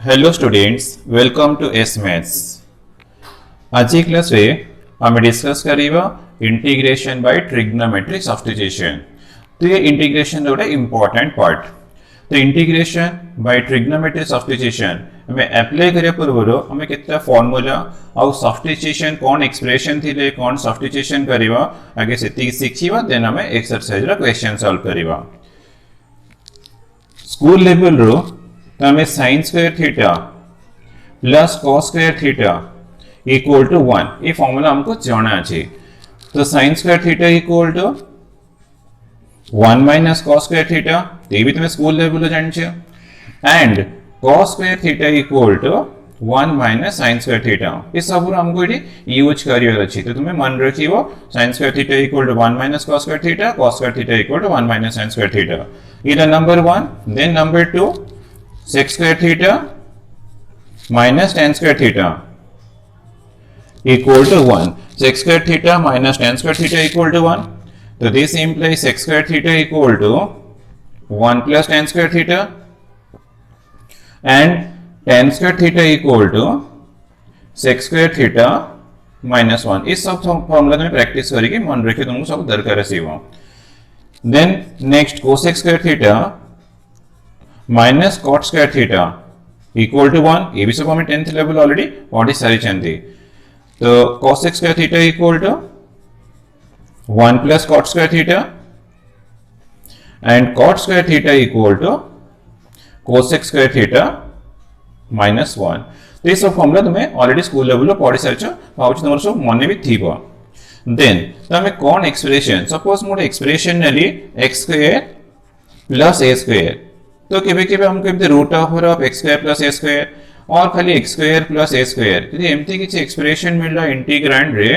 Hello students, welcome to S maths. आज की class रे आम डिस्कस करिबा इंटीग्रेशन बाय ट्रिग्नोमेट्रिक सब्स्टिट्यूशन। तो ये इंटीग्रेशन गोटे इंपोर्टेंट पार्ट। तो इंटीग्रेशन बाय ट्रिग्नोमेट्रिक सब्स्टिट्यूशन हमें अप्लाई करिया पूर्व हमें केतना फार्मूला और सब्स्टिट्यूशन कौन एक्सप्रेशन थिले कौन सब्स्टिट्यूशन करिवा आगे सेति सिखिबा, देन हमें एक्सरसाइज रा क्वेश्चन सॉल्व करिवा। स्कूल लेवल रो हमें sin square theta plus cos square theta equal to 1 ये फॉर्मूला हमको जाना है। तो sin square theta equal to 1 minus cos square theta, ये भी तुम्हें स्कूल लेवल जान छे। And cos square theta equal to 1 minus sin square theta, ये सब हमको ये यूज करियर अछि। तो तुम्हें मन रखिबो sin square theta equal to 1 minus cos square theta, cos square theta equal to 1 minus sin square theta. ये number 1। Then number 2 sec square theta minus tan square theta equal to 1. Sec square theta minus tan square theta equal to 1. So this implies sec square theta equal to 1 plus tan square theta and tan square theta equal to sec square theta minus 1. इस सब formula में practice करेगी, मन रखे तुमको सब दरकार है। Then next cosec square theta minus cot square theta equal to 1, ये भी सब हमें 10th लेवल ऑलरेडी पढ़ी सारी चंदी। तो cosec square theta equal to 1 plus cot square theta and cot square theta equal to cosec square theta minus 1। तो ये सब फॉर्मूला तुम्हें ऑलरेडी स्कूल लेवल पढ़ी सारी भावुँ तुम सब मन भी थी। देन तो हमें कौन एक्सप्रेशन, सपोज मोटे एक्सप्रेशन नेली x square plus a square, तो केबे केबे हमको एमते root over of x square plus a square और खाली x square plus a square यदि एमते किछि एक्सप्रेशन मिलला इंटीग्रांड रे,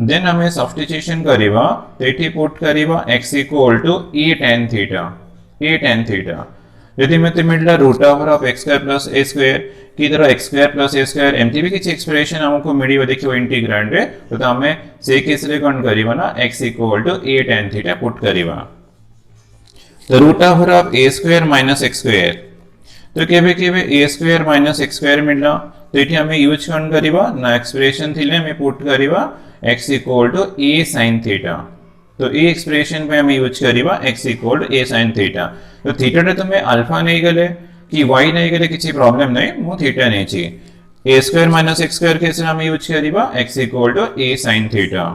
देन हमें सब्स्टिट्यूशन करिवा। तो एठी पुट करिवा x equal to a tan theta. यदि मते मिलला root over of x square plus a square की तरह x square plus a square एमते भी किछि एक्सप्रेशन हमको मिलिबो देखियो इंटीग्रांड रे। तो हमें से केस रे कोन करिवा ना x equal to a tan theta put करिवा। तो root over of a square minus x square, तो केबे केबे a square minus x square मिलला। तो एठी हमें यूज कोन करिवा ना एक्सप्रेशन थिले हमें पुट करिवा x equal to a sin theta. तो ए एक्सप्रेशन पे हमें यूज करिवा x equal to a sin theta. तो थीटा रे तुम्हें अल्फा नहीं गले कि y नहीं गले किछि प्रॉब्लम नहीं, मो थीटा नहीं छी। a square minus x square case हमें यूज करिवा x equal to a sin theta.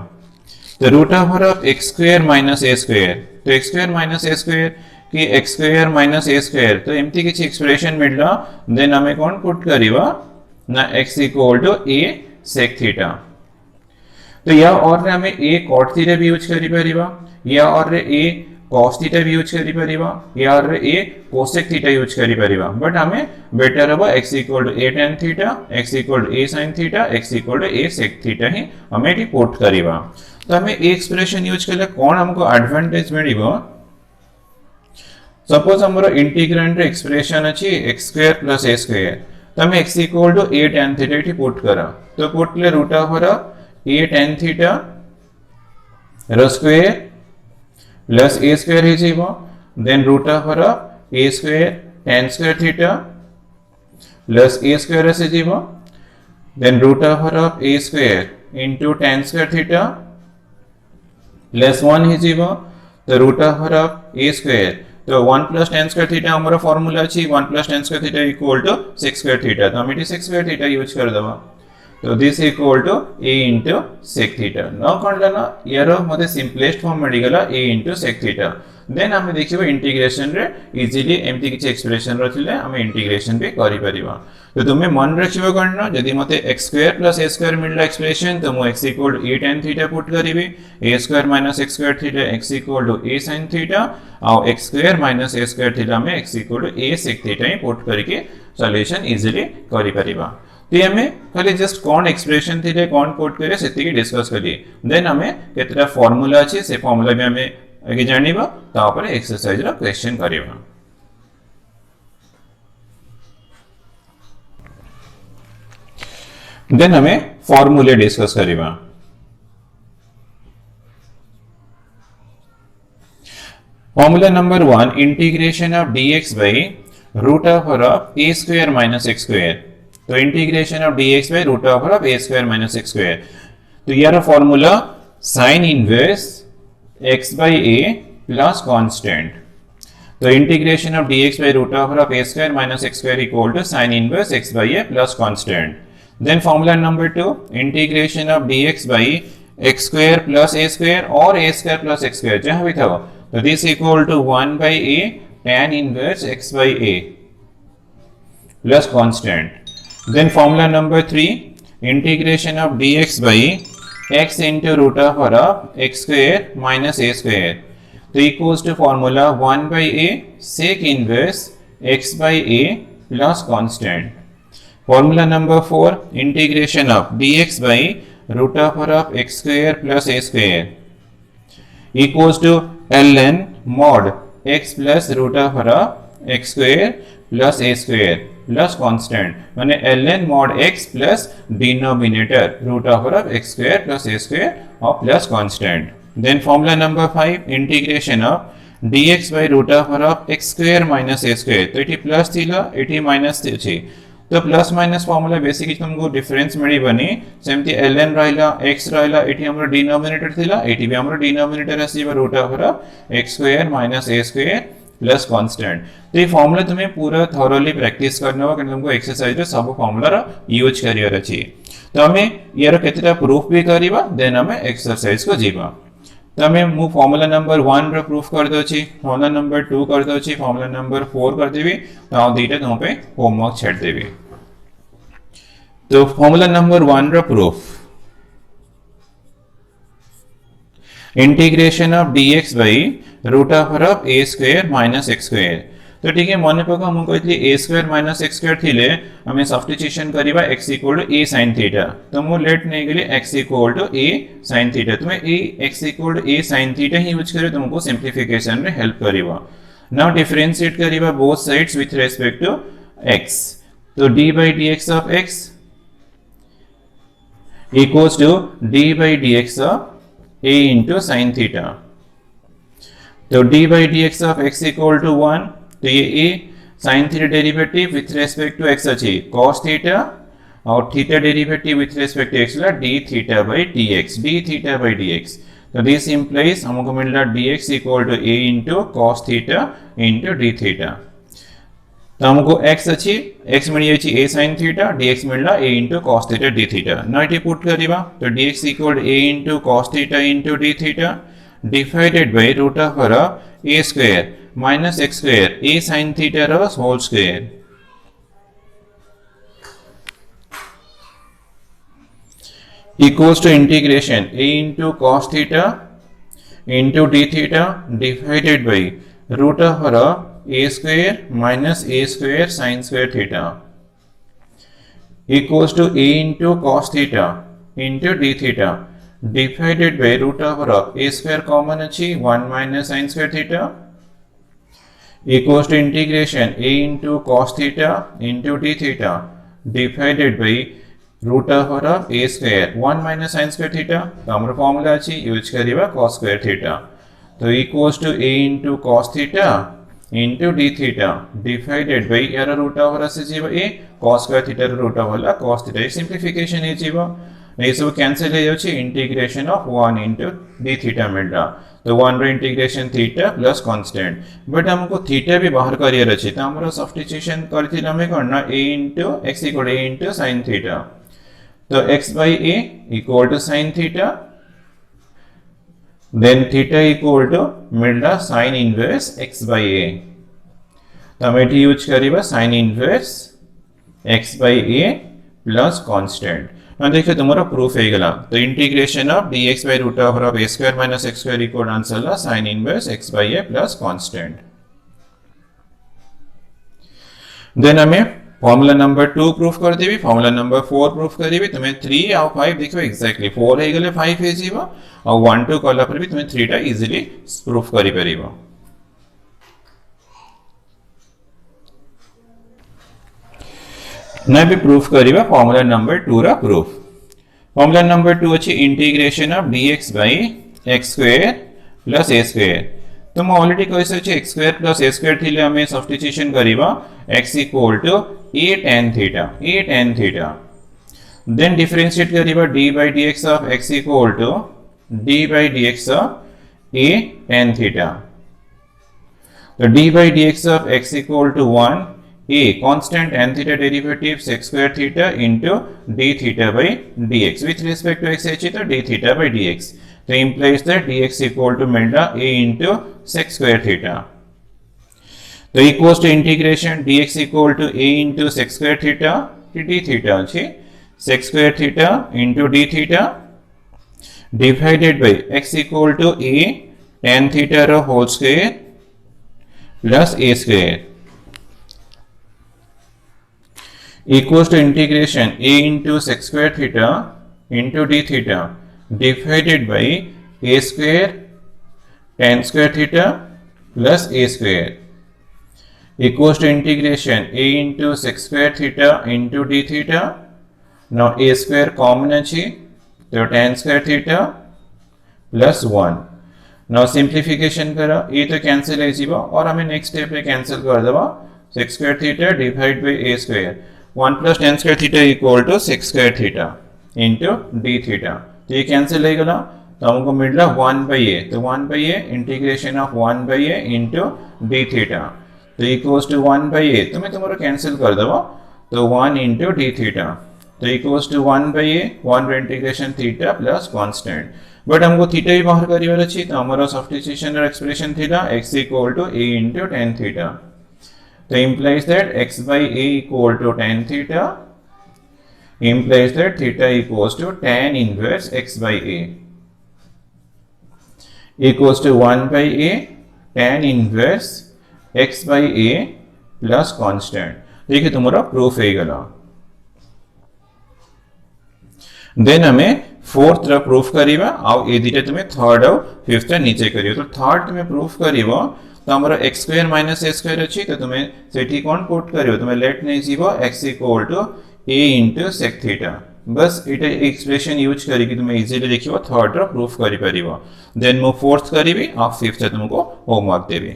तो root over of x square minus a square, तो x square minus a square कि x square minus a square, तो एमती किछि expression मिलला। Then हमें कौन पुट करिवा ना x equal to a sec theta. तो या और रे हमें a cot थीटा भी यूज करि परिबा, या और रे a cos थीटा भी यूज करि परिबा, या और रे a cosec थीटा यूज करि परिबा। बट हमें बेटर हबा x equal to a tan theta, x equal to a sin theta, x equal to a sec theta ही हमें एठी पुट करिबा। तो हमें ए एक्सप्रेशन यूज करले कौन हमको एडवांटेज मिलिबो। सपोज हमरो इंटीग्रांड रे एक्सप्रेशन अछि x square plus a square, तो हमें x equal to a tan theta एठी पुट करा। तो पुट ले root over a tan theta रो स्क्वायर प्लस a स्क्वायर हे जेबो, then root over a square tan square theta plus a square से जेबो, then root over a square into tan square theta plus 1 ही जीवो। तो root over of a square, तो 1 plus tan square theta हमारा formula अछि 1 plus tan square theta equal to sec square theta. तो हम इटी sec स्क्वायर थीटा यूज कर दबा। तो this equal to a into sec theta. Now कोन लेना यारो मते सिंपलेस्ट फॉर्म मिल गेला a into sec theta. Then हम देखिबो इंटीग्रेशन रे इजीली एमती किछ एक्सप्रेशन रथिले हम इंटीग्रेशन भी करि परिबा। तो तुम्हें मन रखिबो करना जदी मते x square plus a square मिलला एक्सप्रेशन, तो मो x equal to a tan theta put करिबी, a square minus x square theta x equal to a sin theta और x square minus a square theta में x equal to a sec theta ही put करके solution easily करि परिबा। तो हमें खाली जस्ट कौन एक्सप्रेशन थिले कौन पुट करे सेति की डिस्कस करी। देन हमें केतरा फार्मूला अछि से फार्मूला भी हमें आगे जानिबा, तापर एक्सरसाइज रा क्वेश्चन करिबा। देन हमें फार्मूले डिस्कस करिबा। Formula number 1 integration of dx by root over of a square minus x square. तो integration of dx by root over of a square minus x square. तो यार formula sine inverse x by a plus constant. तो integration of dx by root over of a square minus x square equal to sine inverse x by a plus constant. Then formula number 2, integration of dx by x square plus a square और a square plus x square जहां भी था। तो this equal to 1 by a tan inverse x by a plus constant. Then formula number 3, integration of dx by x into root over of x square minus a square. So equals to formula 1 by a sec inverse x by a plus constant. Formula number 4, integration of dx by root over of x square plus a square equals to ln mod x plus root over of x square plus a square plus constant माने ln mod x plus denominator root over of x square plus a square और plus constant. Then formula number 5, integration of dx by root over of x square minus a square. तो एटी plus थिला एटी minus थी। तो plus minus formula basically तुमको difference मिली बनी सेमती ln रहला x रहला एटी हमरो डिनोमिनेटर थिला एटी भी हमरो डिनोमिनेटर आसीबा root over of x square minus a square plus constant. तो ये फॉर्मूला तुम्हें पूरा थॉरोली प्रैक्टिस करना होगा कि तुमको एक्सरसाइज रे सब फॉर्मूला रा यूज करियर अछि। तो हमें यार केतेटा प्रूफ भी करिबा देन हमें एक्सरसाइज को जीवा। तो हमें मु फॉर्मूला नंबर 1 रो प्रूफ कर दो छी, फॉर्मूला नंबर 2 कर दो छी, फॉर्मूला नंबर 4 कर देबी। तो आ दीटा तुम पे होमवर्क छेड़ देबी। तो फॉर्मूला नंबर 1 रो proof, integration of dx by root over of a square minus x square. तो ठीक है मन पका हम कहली a square minus x square थिले हमें सब्स्टिट्यूशन करिबा x equal to a sin theta. तो मो लेट नै गेली x equal to a sin theta. तुम a x equal to a sin theta ही यूज करे तुमको सिंप्लीफिकेशन रे हेल्प करिबा। नाउ डिफरेंशिएट करिबा both sides with respect to x। तो d by dx of x equals to d by dx of a into sin theta। तो d by dx of x equal to 1। तो ये a sin theta derivative with respect to x अच्छी cos theta और theta derivative with respect to x ला d theta by dx, d theta by dx। तो this implies हमको मिल रहा dx equal to a into cos theta into d theta। तो हमको x अच्छी x मिल जाई a sin theta, dx मिल रहा a into cos theta d theta। ना इटे पुट करिबा तो dx equal to a into cos theta into d theta divided by root over of a square minus x square a sin theta रो whole square equals to integration a into cos theta into d theta divided by root over of a square minus a square sin square theta equals to a into cos theta into d theta divided by root over of a square common अच्छी 1 minus sin square theta equals to integration a into cos theta into d theta divided by root over of a square 1 minus sin square theta। तो हमर formula अछि use करिबा cos square theta। तो equals to a into cos theta into d theta divided by यार root over से जीवा a cos square theta root over ला cos theta simplification हे जीवा ये सब कैंसिल हो जाउछि integration of 1 into d theta मिल रहा। तो 1 रे integration theta plus constant but हमको थीटा भी बाहर करियर अछि। तो हमरो सब्स्टिट्यूशन करथि हमें करना a into x equal a into sin theta. तो x by a equal to sin theta then theta equal to मिल रहा sin inverse x by a। तो हम एटी यूज करिबा sin inverse x by a plus constant. ना देखो तुम्हारा प्रूफ है गला। तो integration of dx by root over of a square minus x square equal answer ला sin inverse x by a plus constant। Then हमें formula number 2 proof कर देबी, फॉर्मूला नंबर 4 प्रूफ करेबी। तुम्हें 3 और 5 देखो एग्जैक्टली 4 है गले 5 है जीवा और 1 2 कला पर भी तुम्हें 3 टा इजीली प्रूफ करि परिबो। ना भी प्रूफ करिबा फॉर्मूला नंबर 2 रा प्रूफ। फॉर्मूला नंबर 2 अछि integration of dx by x square plus a square. तो मैं ऑलरेडी कहि सके x square plus a square थिले हमें सब्स्टिट्यूशन करिवा x equal to a tan theta then differentiate करिवा d by dx of x equal to d by dx of a tan theta तो d by dx of x equal to 1 a constant tan theta derivative sec square theta into d theta by dx with respect to x है तो d theta by dx तो implies that dx equal to मिलता a into sec square theta तो equals to integration dx equal to a into sec square theta d theta अच्छी sec square theta into d theta divided by x equal to a tan theta रो whole square plus a square equals to integration a into sec square theta into d theta divided by a square tan square theta plus a square equals to integration a into sec square theta into d theta now a square common अच्छी तो tan square theta plus 1 now simplification करा ये तो cancel है जीवा और हमें next step पे कैंसिल कर देवा sec square theta divided by a square 1 plus tan square theta equal to sec square theta into d theta तो ये कैंसिल हो गया तो हमको मिल रहा 1 by a तो 1 by a integration of 1 by a into d theta तो इक्वल्स टू 1 by a तो मैं तुम्हारा कैंसिल कर देवा तो 1 into d theta तो equals to 1 by a 1 by integration theta plus constant but हमको थीटा ही बाहर करी वाला चाहिए तो हमारा सब्स्टिट्यूशन और expression theta x equal to a into tan theta तो implies that x by a equal to tan theta implies that theta equals to tan inverse x by a equals to 1 by a tan inverse x by a plus constant देखिए तुम्हारा proof है गला then हमें fourth रा proof करिवा आउ ए दिटा तुम्हें third और fifth नीचे करियो तो थर्ड तुम्हें प्रूफ करिवो तो हमारा x square minus a square अछि तो तुम्हें सेठी कोन पुट करियो तुम्हें लेट नहीं जीवो x equal to a into sec theta बस इटा एक्सप्रेशन यूज करी कि तुम्हें इजीली देखियो थर्ड रा प्रूफ करि परिवो देन मो फोर्थ करिवि आ फिफ्थ तुमको होमवर्क देबी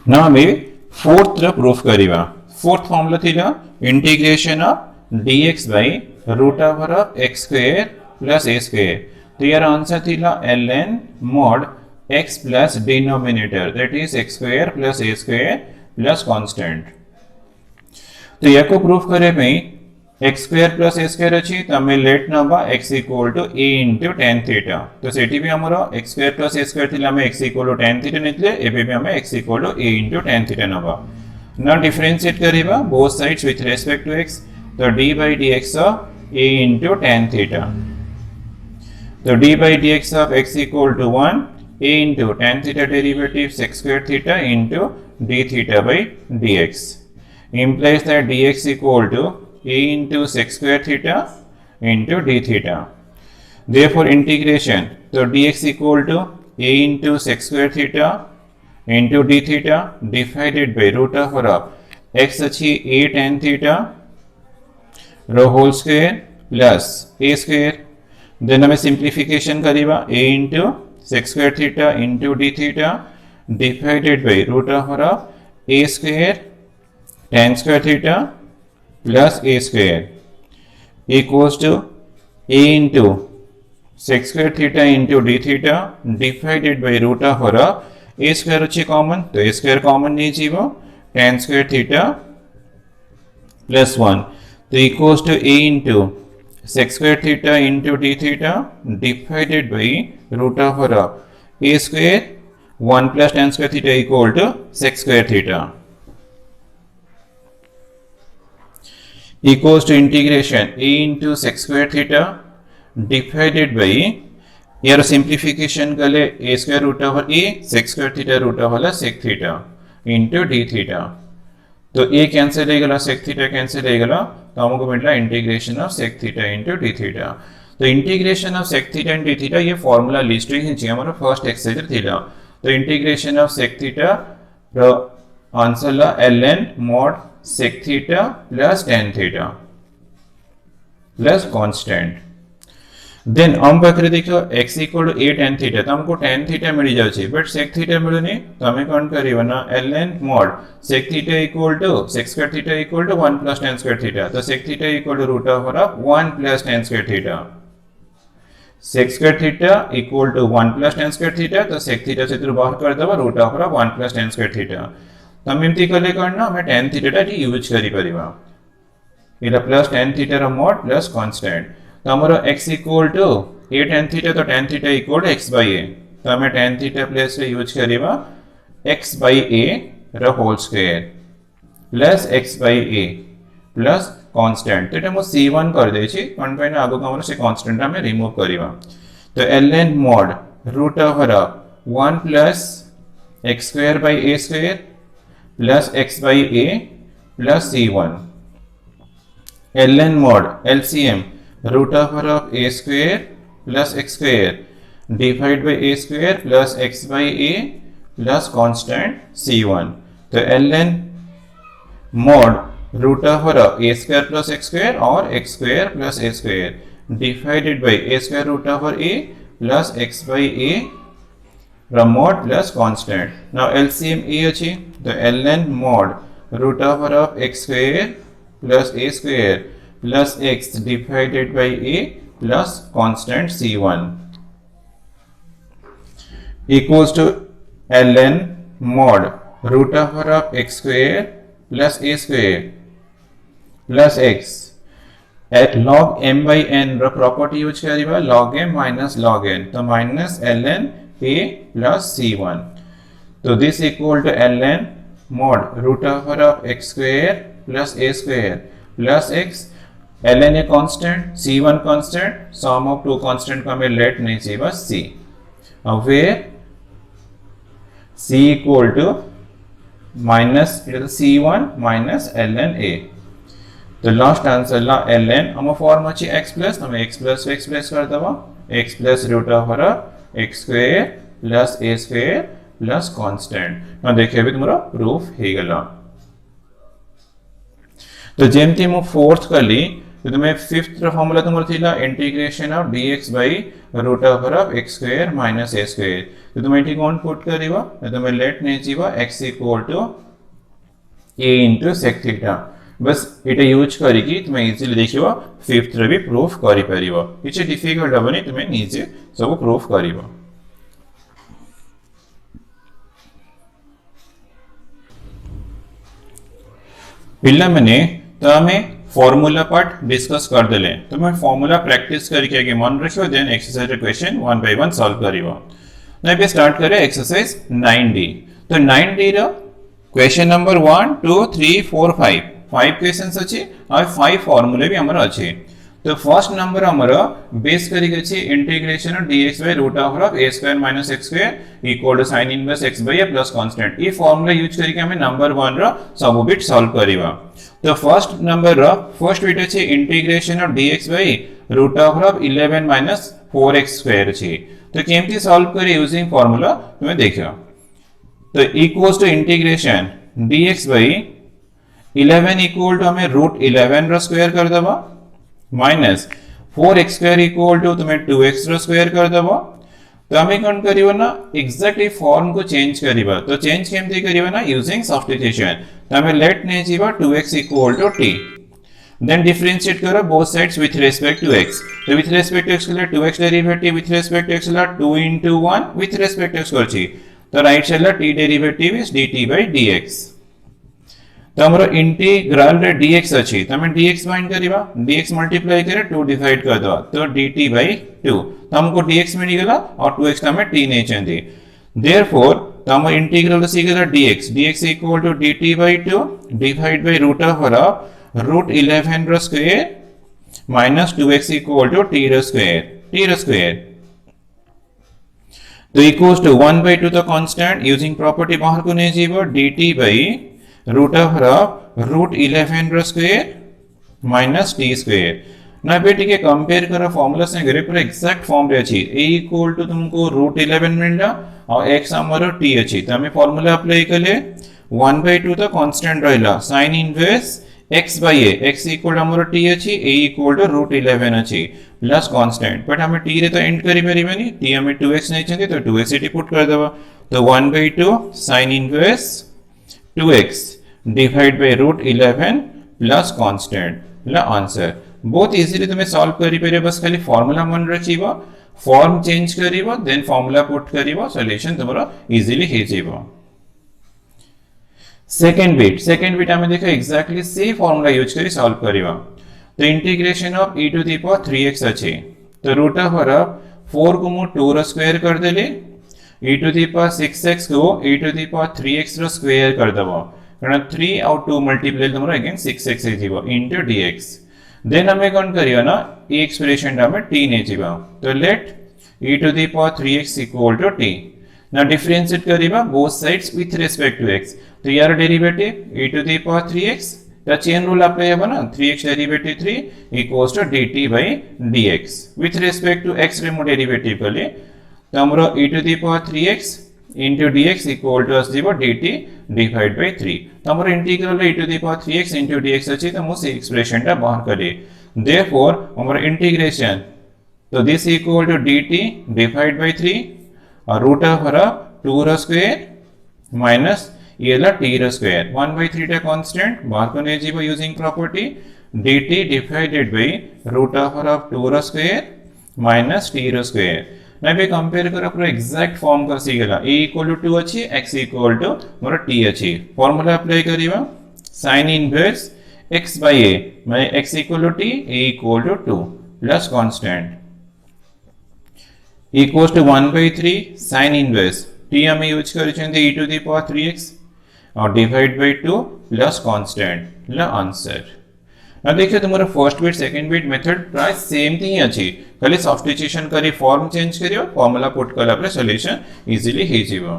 ना हमें फोर्थ रा प्रूफ करिवा फोर्थ फॉर्मूला थिला integration of dx by root over of x square plus a square तो यार आंसर थिला ln mod x plus denominator that is x square plus a square plus constant तो या को proof करे पे x square plus a square अछि त हमें लेट नबा x equal to a into tan theta तो सेठी भी हमरो x square plus a square थिला हमें x equal to tan theta नितले एबे भी हमें x equal to a into tan theta नबा now differentiate करिबा both sides with respect to x तो d by dx of a into tan theta तो d by dx of x equal to 1 a into tan theta derivative sec square theta into d theta by dx implies that dx equal to a into sec square theta into d theta therefore integration तो dx equal to a into sec square theta into d theta divided by root over of x अच्छी a tan theta रो whole square plus a square then हमें simplification करिवा a into sec square theta into d theta divided by root over of a square tan square theta plus a square equals to a into sec square theta into d theta divided by root over of a square अच्छी common तो a square common नहीं जीवो tan square theta plus 1 तो equals to a into sec square theta into d theta divided by root over of a square 1 plus tan square theta equal to sec square theta equals to integration a into sec square theta divided by यार simplification कले a square root over a sec square theta root over sec theta into d theta तो a cancel हो गला sec theta cancel हो गला तो हमको मिलला integration of sec theta into d theta तो integration of sec theta into d theta ये फार्मूला लिस्ट ही है हमारा फर्स्ट एक्सरसाइज थीटा तो इंटीग्रेशन ऑफ sec थीटा रो आंसर ला ln mod sec theta plus tan theta plus constant देन हम पाखरे देखो x equal to a tan theta तो हमको tan थीटा मिल जाउची बट sec थीटा मिलुनी तो हमें कोन करियो ना ln mod sec theta equal to sec square theta equal to 1 plus tan square theta तो sec theta equal to root over of 1 plus tan square theta sec square theta equal to 1 plus tan square theta तो sec theta से तो बाहर कर दबा root over of 1 plus tan square theta तो हम एमती कले करना हमें tan थीटा टा यूज करि परिबा एला प्लस tan थीटा रो mod प्लस कांस्टेंट तो हमरो x equal to a tan theta तो tan theta equal to x by a तो हमें tan थीटा प्लस रे यूज करिबा x बाय a रो whole square plus x by a plus constant तो हम c1 कर दे छी कोन पे ना आगो हमरो से कांस्टेंट हमें रिमूव करिबा तो ln mod root over 1 plus x square by a square plus x by a plus c1 ln mod LCM root over of a square plus x square divided by a square plus x by a plus constant c1 तो ln mod root over of a square plus x square or x square plus a square divided by a square root over a plus x by a mod plus constant now LCM a अछि तो ln mod root over of x square plus a square plus x divided by a plus constant c1 equals to ln mod root over of x square plus a square plus x at log m by n रो property use करिबा log m minus log n तो minus ln a plus c1 तो this equal to ln mod root over of x square plus a square plus x ln a constant c1 constant sum of two constant को हमें late नहीं चाहिए बस c where c equal to minus c1 minus ln a तो last answer ला ln हम form अछि x plus हमें x प्लस कर दबा x plus root over x square plus a square plus constant ना देखिए भी तुम्हारा प्रूफ हे गला तो जेमती मु फोर्थ कली तो तुम्हें फिफ्थ फार्मूला तुमर थिला integration of dx by root over of x square minus a square तो तुम्हें एठी कोन पुट करिवा तो तुम्हें लेट नै जीवा x equal to a into sec theta बस एटा यूज करिकि तुम्हें इजीली देखिवा फिफ्थ रे भी प्रूफ करि परिबो किछ डिफिकल्ट हबनी तुम्हें नीचे सब प्रूफ करिवो पिल्ला मने तो हमें फॉर्मूला पार्ट डिस्कस कर देले तो मैं फॉर्मूला प्रैक्टिस करके आगे मन रखियो then exercise question 1 by 1 solve करिवो नै बे स्टार्ट करे एक्सरसाइज 9d तो 9d रो क्वेश्चन नंबर 1 2 3 4 5 क्वेश्चंस अछि और 5 फार्मूला भी हमर अछि तो फर्स्ट नंबर हमर बेस करी के छी integration of dx by root over of a square minus x square equal to sin inverse x by a plus constant ई फार्मूला यूज करके हमें नंबर 1 रो सब बिट सॉल्व करिवा तो फर्स्ट नंबर रो फर्स्ट बिट अछि integration of dx by root over of 11 minus 4x square अछि तो केमती सॉल्व करे यूजिंग फार्मूला तुम्हें देखियो तो equals to integration dx by 11 equal to हमें रूट 11 रो स्क्वायर कर दबा minus 4x square equal to तुम्हें 2x रो स्क्वायर कर दबो तो हमें कोन करिवो ना एग्जैक्टली फॉर्म को चेंज करिवो तो चेंज केमती करिवो ना यूजिंग सब्स्टिट्यूशन तो हमें लेट नै जीवा 2x equal to t then differentiate करो both sides with respect to x तो विथ रिस्पेक्ट टू x के लिए 2x derivative with respect to x ला 2 into 1 with respect to x करछि तो राइट साइड ला t derivative is dt by dx तो हमरो इंटीग्रल रे dx अछि त हमें dx फाइंड करिबा dx मल्टीप्लाई करे 2 डिवाइड कर दो तो dt by 2 तो हमको dx मिल गेला और 2x हमें t नहीं चाहिए देयरफॉर तो हम इंटीग्रल से गेला dx equal to dt by 2 divide by root over root 11 रो square minus 2x equal to t रो स्क्वायर तो इक्वल्स टू 1 by 2 तो कांस्टेंट यूजिंग प्रॉपर्टी बाहर को नहीं जीवो dt by root over root 11 रो स्क्वायर माइनस t स्क्वायर ना बेटी के कंपेयर करो फार्मूला से गरे पूरा एग्जैक्ट फॉर्म रे अछि a इक्वल टू तुमको रूट 11 मिलला और x हमरो t अछि त हमें फार्मूला अप्लाई करले 1 by 2 तो कांस्टेंट रहला sin inverse x by a x equal हमरो t अछि a इक्वल टू रूट 11 अछि प्लस कांस्टेंट बट हमें t रे तो एंड करि परिबनी t हमें 2x नै छथि तो 2x एटी पुट कर देबा तो 1/2 sin inverse 2x divide by root 11 plus constant ला आंसर बहुत इजीली तुमे सॉल्व करि परिबो बस खाली फार्मूला मन रचिबो फॉर्म चेंज करिबो देन फार्मूला पुट करिबो सॉल्यूशन तुम्हारा इजीली हे जेबो सेकंड बिट हमें देखो एक्जेक्टली से फार्मूला यूज करी सॉल्व करिबो तो integration of e to the power 3x अछि तो रूट ओवर 4 को मु 2 रो स्क्वायर कर देले e to the power 6x को e to the power 3x रो स्क्वायर कर दबो कारण 3 और 2 मल्टीप्लाई हमरा अगेन 6x हे जीवो इनटू dx देन हमें कोन करियो ना ए एक्सप्रेशन हमें t ने जीवो तो let e to the power 3x equal to t ना डिफरेंशिएट करिबा both sides with respect to x तो यार derivative e to the power 3x the chain rule apply है ना 3x derivative 3 equals to dt by dx with respect to x रे मो derivative कले तो हमरो e to the power 3x into dx equal to as जीवो dt divided by 3 तो हमरो integral e to the power 3x into dx अछि तो मो से एक्सप्रेशन टा बाहर करे therefore हमरो इंटीग्रेशन तो this equal to dt divided by 3 और रूट ओवर 2 रो स्क्वायर माइनस ये ला t रो स्क्वायर 1/3 टा कांस्टेंट बाहर को ने जीवो using property dt divided by root over of 2 रो स्क्वायर माइनस t रो स्क्वायर ना बे कंपेयर करा पूरा एग्जैक्ट फॉर्म कर सी गेला a इक्वल टू 2 अछि x इक्वल टू मोर t अछि फार्मूला अप्लाई करिवा sin inverse x by a माने x equal to t a equal to 2 plus constant equals to 1/3 sin inverse t हमें यूज करि छथि e to the power 3x और divide by 2 plus constant ला answer ना देखिए तुम्हारा first bit second bit method प्राय सेम ही अछि खाली सब्स्टिट्यूशन करी फॉर्म चेंज करियो फार्मूला पुट करला पर सॉल्यूशन इजीली हे जीवो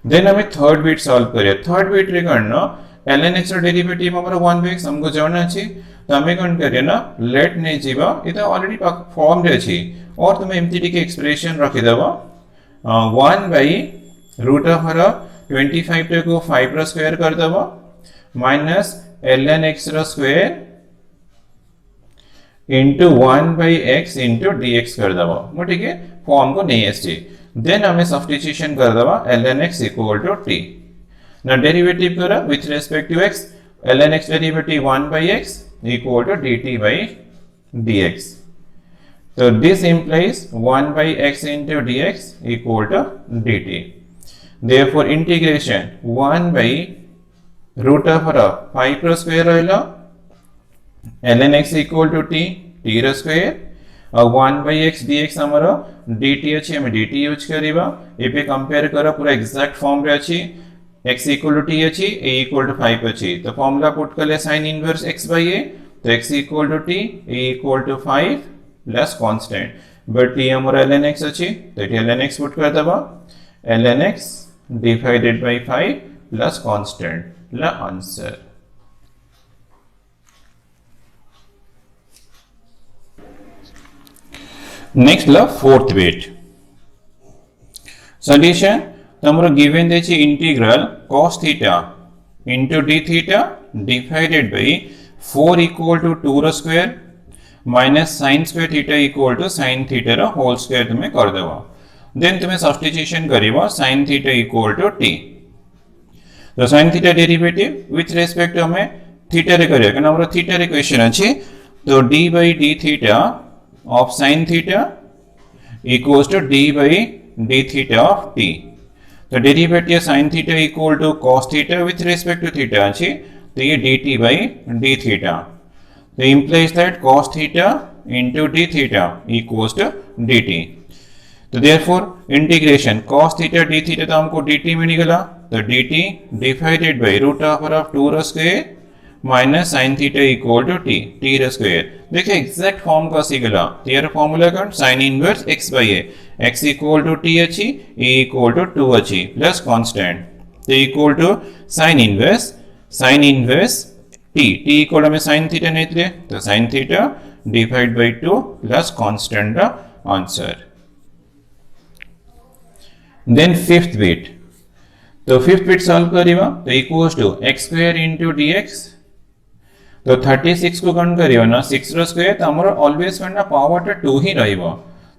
देन हमें थर्ड बिट सॉल्व करियो थर्ड बिट रे करनो ln x रो डेरिवेटिव हमरो 1/x हमको जाना अछि तो हमें कोन करियो ना लेट ने जीवो ये तो ऑलरेडी फॉर्म रे अछि और तुम एमटीडी के एक्सप्रेशन रखि देबो 1 बाय रूट ओवर 25 को 5 रो स्क्वायर कर देबो माइनस ln x रो square into 1 by x into dx कर देबो मो ठीक है फॉर्म को नहीं एसटी देन हमें सब्स्टिट्यूशन कर देबो ln x equal to t ना डेरिवेटिव करा with respect to x ln x derivative 1 by x equal to dt by dx so this implies 1 by x into dx equal to dt therefore integration 1 by root over 5 रो square रहलो ln x equal to t t रो square और 1 by x dx हमरो dt अछि हम dt use करिबा ए पे compare करा पूरा एग्जैक्ट फॉर्म रे अछि x equal to t अछि a equal to 5 अछि तो फार्मूला पुट करले sin inverse x by a तो x equal to t a equal to 5 plus constant but t हमरो ln x अछि तो t ln x पुट कर देबा ln x divided by 5 plus constant la answer next la fourth bit solution तमरो given देछि integral cos theta into d theta divided by 4 equal to 2 रो square minus sin square theta equal to sin theta रो whole square तुमे कर देबो देन तुम्हें substitution करिवो sin theta equal to t तो sin theta derivative with respect to हमें थीटा रे करियो कि हमरो थीटा रे क्वेश्चन अछि तो d by d theta of sin theta equals to d by d theta of t तो derivative sin theta equal to cos theta with respect to theta अछि तो ये dt by d थीटा तो implies that cos theta into d theta equals to dt तो therefore integration cos theta d theta तो हमको dt में निकला तो dt divided by root over of 2 रो square minus sin theta equal to t रो square देखिए exact form का सिगला तो यार फार्मूला का sin inverse x by a x equal to t अछि a इक्वल टू 2 अछि प्लस कांस्टेंट तो equal to sin inverse t equal में sin थीटा नेतले तो sin theta divide by 2 plus constant का आंसर then fifth bit तो fifth bit सॉल्व करिवा तो equals to x square into dx तो 36 को कौन करियो ना 6 रो स्क्वायर तो हमर ऑलवेज करना पावर टा 2 ही रहइबो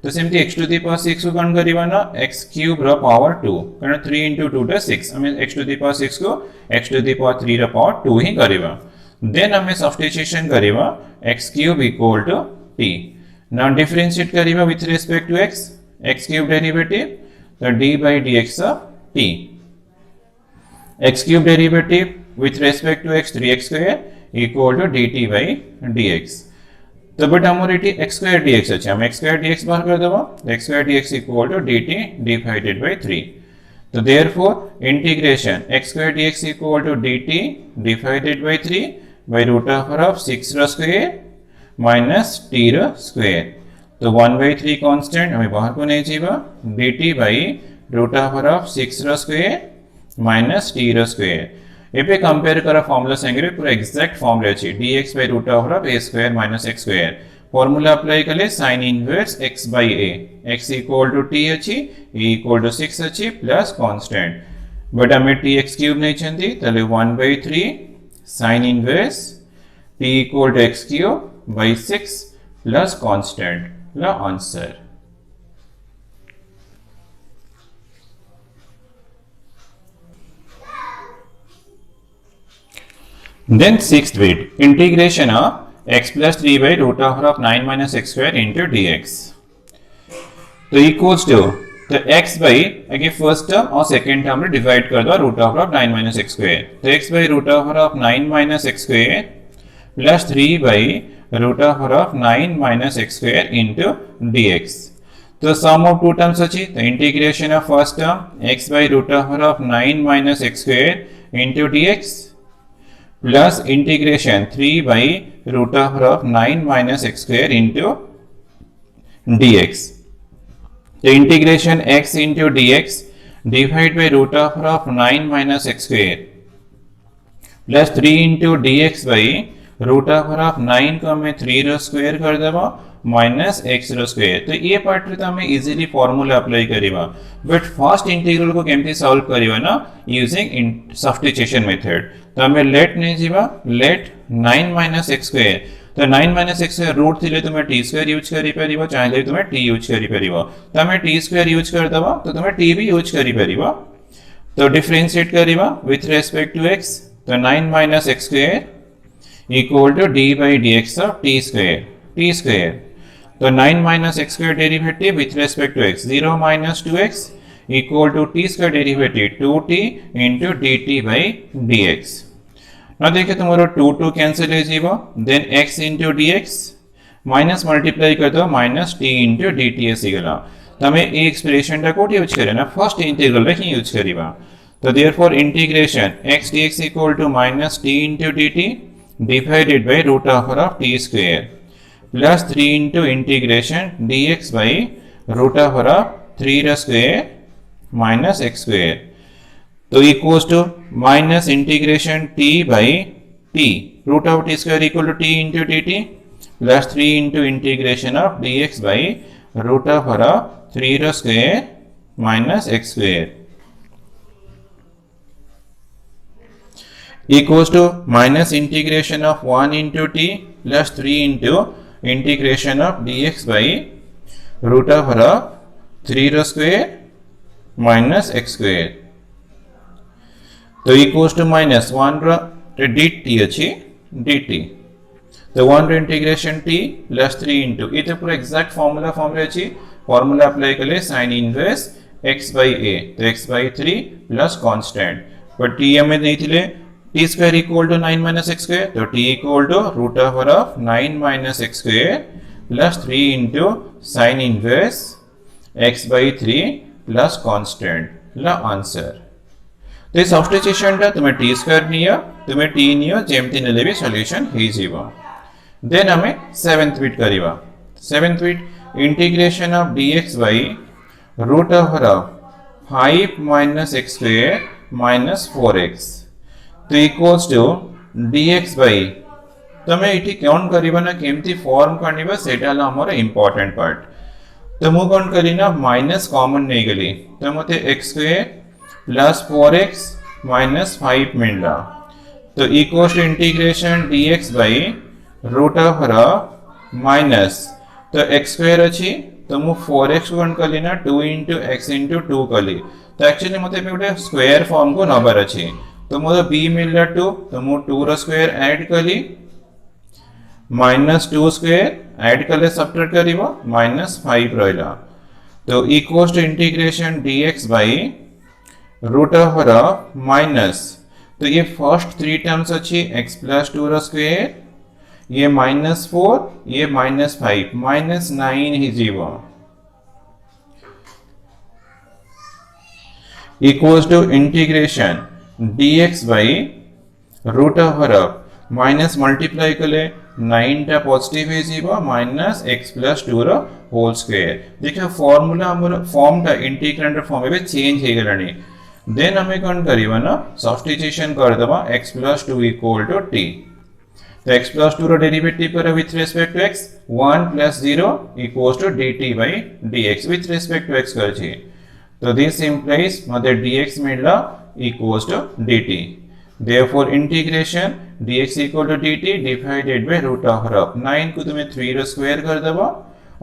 तो सेमती x टू द पावर 6 को कौन करियो ना x क्यूब रो पावर 2 कारण 3 into 2 टा 6 हमें x टू द पावर 6 को x टू द पावर 3 रो पावर 2 ही करिबा देन हमें सब्स्टिट्यूशन करिबा x cube equal to t now differentiate करिबा with respect to x cube derivative तो d by dx of t x cube derivative with respect to x 3x square equal to dt by dx तो but हमर eighty x square dx अछि हम x square dx बाहर कर देबो x square dx equal to dt divided by 3 तो therefore integration x square dx equal to dt divided by 3 by root of 6 रो square minus t रो square तो 1 by 3 constant हमें बाहर को नहीं चाहिए dt by root of 6 रो square minus t रो square एपे कंपेयर करा फार्मूला संगे पूरा एग्जैक्ट फार्मूला अछि dx by root of a square minus x square formula apply करले sin inverse x by a x equal to t अछि a equal to 6 अछि plus constant but हमें tx cube नहीं चंदी तले 1 by 3 sin inverse t equal to x cube by 6 plus constant ला answer Then sixth bit, integration of x plus 3 by root of 9 minus x square into dx. तो equals to तो x by अगे first term और second term में divide कर दो root of 9 minus x square. तो x by root of 9 minus x square plus 3 by root of 9 minus x square into dx. तो sum of two terms अछि तो integration of first term x by root of 9 minus x square into dx plus integration 3 by root of 9 minus x square into dx. The integration x into dx divided by root of 9 minus x square plus 3 into dx by root of 9 को हमें 3 रो square कर देबा minus x रो square तो ये part रे हमें easily formula apply करिबा बट फर्स्ट इंटीग्रल को केमती सॉल्व करिबा ना यूजिंग सब्स्टिट्यूशन मेथड तो हमें लेट नहीं जीवा लेट 9 माइनस x स्क्वायर तो 9 माइनस x स्क्वायर रूट थिले तुमे t स्क्वायर यूज करि परिबो चाहे तुमे t यूज करि परिबो तो हमें t स्क्वायर यूज कर दबा तो तुमे t भी यूज करि परिबो तो डिफरेंशिएट करिबा विथ रिस्पेक्ट टू x तो 9 minus x square equal to d by dx of t square तो 9 minus x square derivative with respect to x 0 minus 2x equal to t square derivative 2t into dt by dx now देखिए तुम्हारा 2 cancel हो जाएगा then x into dx minus multiply कर दो minus t into dt सिगला तो हमें ये expression टा कोड यूज करे ना फर्स्ट इंटीग्रल रे ही यूज करिबा तो therefore integration x dx equal to minus t into dt divided by root of t square plus 3 into integration dx by root of 3 रा square minus x square तो equals to minus integration t by t root of t square equal to t into dt plus 3 into integration of dx by root of 3 रा square minus x square equals to minus integration of 1 into t plus 3 into integration of dx by root of 3 row square minus x square तो equals to minus 1 row dt अछि dt तो 1 रो integration t plus 3 into ये तो पूरा exact formula form रे अछि formula apply करले sin inverse x by a तो x by 3 plus constant पर t हमें नहीं थिले t square equal to 9 minus x square तो t equal to root over of 9 minus x square plus 3 into sin inverse x by 3 plus constant ला answer तो इस substitution टा तुम्हें t square नियो तुम्हें t नियो जेमती नेले भी सॉल्यूशन ही जीवो देन हमें 7th बिट करिवा 7th bit integration of dx by root over of 5 minus x square minus 4x तो इक्वल्स टू dx by तमे इठी कोन करिबा ना केमती फॉर्म करनिबा सेटाला हमर इंपोर्टेंट पार्ट तो मु कोन करिना माइनस कॉमन नै गेली तो मते x square plus 4x minus 5 मिलला तो equals to integration dx by root over minus तो x स्क्वायर अच्छी तो मु 4x को कली ना 2 into x into 2 कली तो एक्चुअली मते गोटे स्क्वायर फॉर्म को नबार अच्छी तो मोर b मिलला 2 तो मु 2 रो स्क्वायर ऐड कली माइनस 2 स्क्वायर ऐड कले सब्ट्रैक्ट करिवो माइनस 5 रहला तो equals to integration dx by root over minus तो ये फर्स्ट थ्री टर्म्स अच्छी x प्लस 2 रो स्क्वायर ये -4 ये -5 -9 ही जीव equals to integration dx by root over minus multiply कले 9 टा पॉजिटिव है जीव माइनस x प्लस 2 रो होल स्क्वायर देखिए फार्मूला हमर फॉर्म टा इंटीग्रेंड फॉर्म में चेंज हे गलानी देन हमें कौन करिवा ना सब्स्टिट्यूशन कर दबा x plus 2 equal to t तो x plus 2 रो डेरिवेटिव करो with respect to x 1 plus 0 equals to dt by dx with respect to x कर छी तो this implies मते dx मिलला equals to dt therefore integration dx equal to dt divided by root over 9 को तुम्हें 3 रो square कर दबा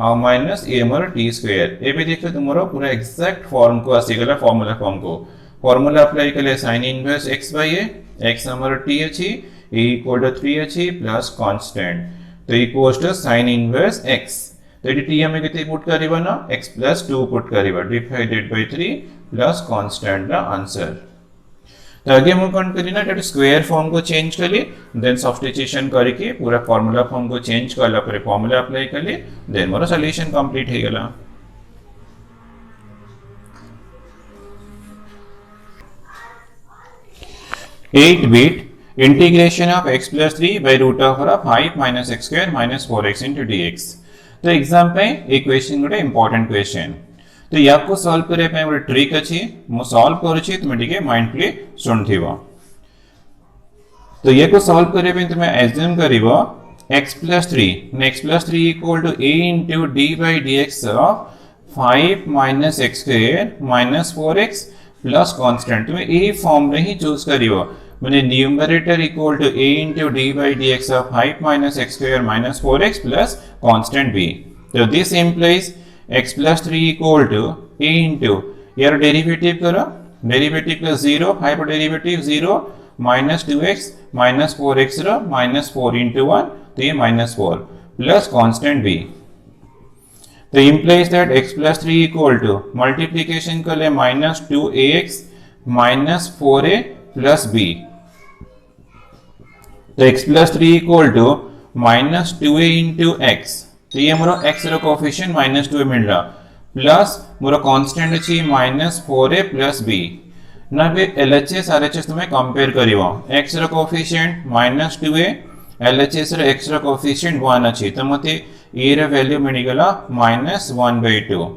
और माइनस a हमर t स्क्वायर ए भी देखो तुमरो पूरा एग्जैक्ट फॉर्म को आसी गला फार्मूला फॉर्म को फार्मूला अप्लाई कले sin inverse x by a x हमर t अछि a equal to 3 अच्छी प्लस कांस्टेंट तो equals to sin inverse x तो ये t हमें कितने पुट करिबा ना x plus 2 पुट करिबा डिवाइडेड बाय 3 प्लस कांस्टेंट ना आंसर तो आगे हम कौन करी ना दैट स्क्वायर फॉर्म को चेंज करी देन सब्स्टिट्यूशन करके पूरा फार्मूला फॉर्म को चेंज करला पर फार्मूला अप्लाई करली देन मोर सॉल्यूशन कंप्लीट हे गेला 8-bit integration of x plus 3 by root over 5 minus x square minus 4x into dx तो एग्जाम पे एक क्वेश्चन गोटे इंपोर्टेंट क्वेश्चन तो या को सॉल्व करे पे गोटे ट्रिक अछि मो सॉल्व करूछि तुम टिके माइंडफुली सुनथिबो तो ये को सॉल्व करे पे तुम assume करिवो x plus 3 equal to a into d by dx of 5 minus x square minus 4x plus constant तुम ए फॉर्म रे ही चूज करिवो माने numerator equal to a into d by dx of 5 minus x square minus 4x plus constant b so this implies x plus 3 equal to a into यार derivative करो derivative plus 0 5 derivative 0 minus 2x minus 4x रो minus 4 into 1 तो ये minus 4 plus constant b तो implies that x plus 3 equal to multiplication कर ले minus 2ax minus 4a plus b तो x plus 3 equal to minus 2a into x तो ये मोरो x रो कोएफिशिएंट minus 2a मिल रहा प्लस मोरो कांस्टेंट अछि minus 4a plus b ना बे LHS RHS तुम्हें कंपेयर करिवो x रो कोएफिशिएंट minus 2a LHS रो x रो कोएफिशिएंट 1 अछि तो मते a रो वैल्यू मिल गेला minus 1/2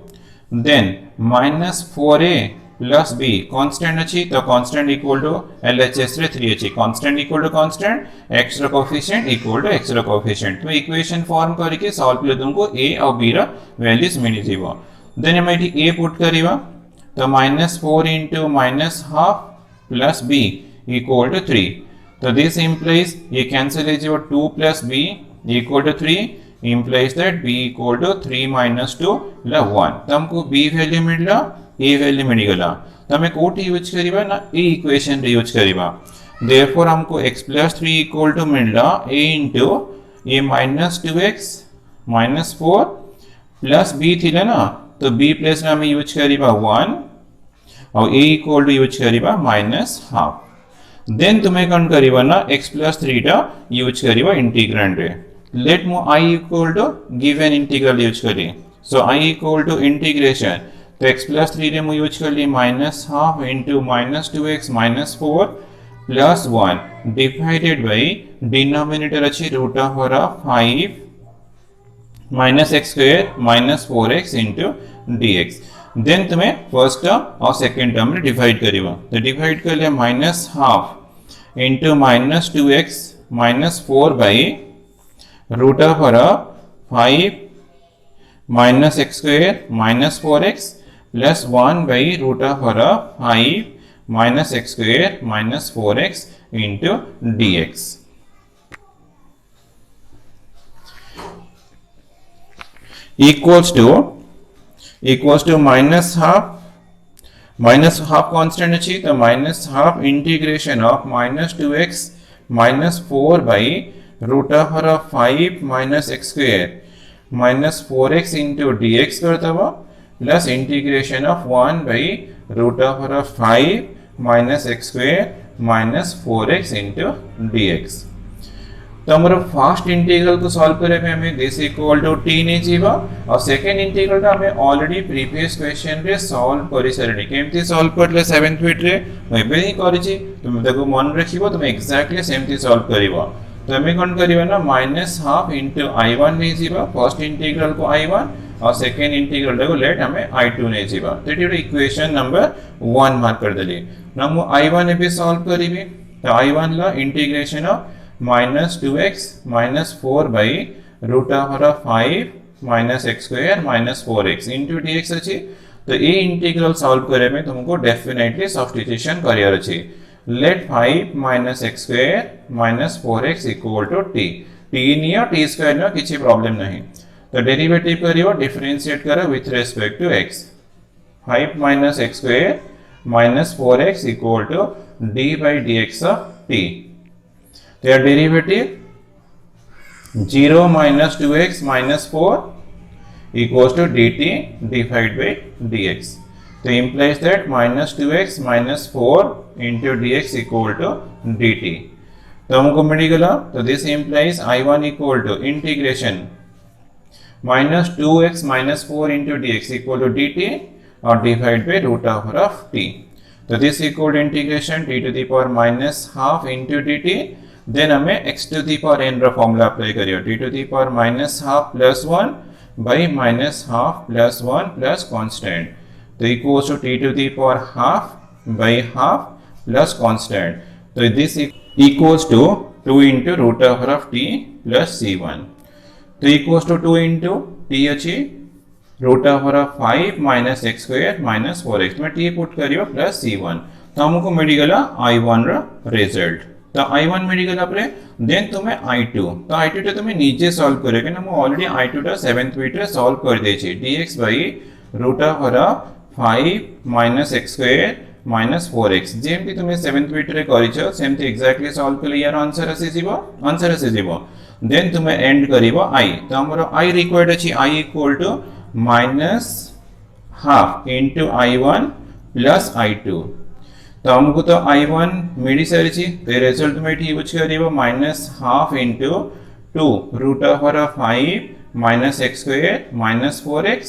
then minus 4a plus b constant अछि तो कांस्टेंट इक्वल टू LHS रे 3 अछि constant equal to constant x रो कोएफिशिएंट इक्वल टू x रो कोएफिशिएंट तो इक्वेशन फॉर्म करके सॉल्व कर तुमको a और b रो वैल्यूज मिल जीवो देन हम एठी a पुट करिवा तो -4 into -half plus b equal to 3 तो दिस implies ये cancel is your 2 plus b equal to 3 implies that b equal to 3 minus 2 ला 1 तो हमको b वैल्यू मिलला a वैल्यू मिल गला तो हमें कोट यूज करिबा ना a इक्वेशन रे यूज करिबा देयरफॉर हमको x plus 3 equal to मिलला a into a minus 2x minus 4 plus b थिला ना तो b प्लस में हमें यूज करिबा 1 और a इक्वल टू यूज करिबा -half देन तुम्हें कौन करिबा ना x plus 3 टा यूज करिबा इंटीग्रैंड रे लेट मो I equal to given integral use करी so I equal to integration तो x plus 3 रे मो यूज कर ली -half into minus 2x minus 4 plus 1 divided by denominator अच्छी root over 5 minus x square minus 4x into dx then तुम्हें first term और second term रे divide करिवो तो डिवाइड कर लिया -half into minus 2x minus 4 by root over 5 minus x square minus 4x plus 1 by root over 5 minus x square minus 4x into dx equals to minus half constant अच्छी तो minus half integration of minus 2x minus 4 by root over of 5 minus x square minus 4x into dx करता हुआ plus integration of 1 by root over of 5 minus x square minus 4x into dx तो हमर first integral को solve करे में हमें this equal to t ने जीवा और सेकंड इंटीग्रल का हमें ऑलरेडी प्रीवियस क्वेश्चन रे सॉल्व करि सरणी केमती सॉल्व करले 7th वीक रे एबे ही करिछि तुम देखो मन रखिबो तुम एग्जैक्टली सेमती सॉल्व करिवो तो हमें कोन करिवो ना -12 इनटू i1 ने जीवा फर्स्ट इंटीग्रल को i1 और सेकंड इंटीग्रल को लेट हमें i2 ने जीवा तो ये इक्वेशन नंबर 1 मार्क कर देली ना मु i1 एबे सॉल्व करिवि तो i1 ला integration of minus 2x minus 4 by root over of 5 minus x square minus 4x into dx अच्छी तो ये इंटीग्रल सॉल्व करे में तुमको डेफिनेटली सब्स्टिट्यूशन करियर अच्छी late 5 minus x square minus 4x equal to t t नहीं है t square ना किसी प्रॉब्लम नहीं तो डेरिवेटिव करियो डिफरेंशिएट करो with respect to x 5 minus x square minus 4x equal to d by dx of t their derivative 0 minus 2x minus 4 equals to dt divided by dx. So implies that minus 2x minus 4 into dx equal to dt. तो हमको मिल गया तो this implies I1 equal to integration minus 2x minus 4 into dx equal to dt or divided by root over of t. तो this equal to integration t to the power minus half into dt then हमें x to the power n रा formula apply करियो t to the power minus half plus 1 by minus half plus 1 plus constant तो equals to t to the power half by half plus constant तो this equals to 2 into root over of t plus c1 तो equals to 2 into t अच्छी root over of 5 minus x square minus 4x में t put करियो plus c1 तो हमको मिल गया i1 रा result तो i1 मिल गला परे देन तुम्हें i2 तो i2 टे तुम्हें नीचे सॉल्व करेगे ना मैं ऑलरेडी i2 टा 7th वीक रे सॉल्व कर देछि dx by root over 5 minus x square minus 4x जेमती तुम्हें 7th वीक रे करिछो सेमती एग्जैक्टली सॉल्व करले यार आंसर आसे जीवो देन तुम्हें एंड करिवो i तो हमरो i रिक्वायर्ड अछि i equal to minus half into i1 plus i2 तो हमको तो i1 मिली सारी ची तो रिजल्ट में ठीक use करिवो minus half into 2 root over of 5 minus x square minus 4x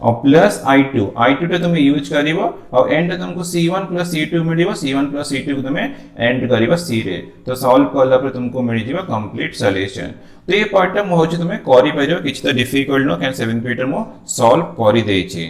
और प्लस i2 तो तुम्हें यूज करिवो और एंड तुमको c1 plus c2 मिलिवो c1 plus c2 को तुम्हें एंड करिवो c रे तो सॉल्व करला पर तुमको मिल जिवो कंप्लीट सॉल्यूशन तो ये पार्ट हम होची तुम्हें करि परियो किछ तो डिफिकल्ट नो कैन 7th वीक मो सॉल्व करि देछि।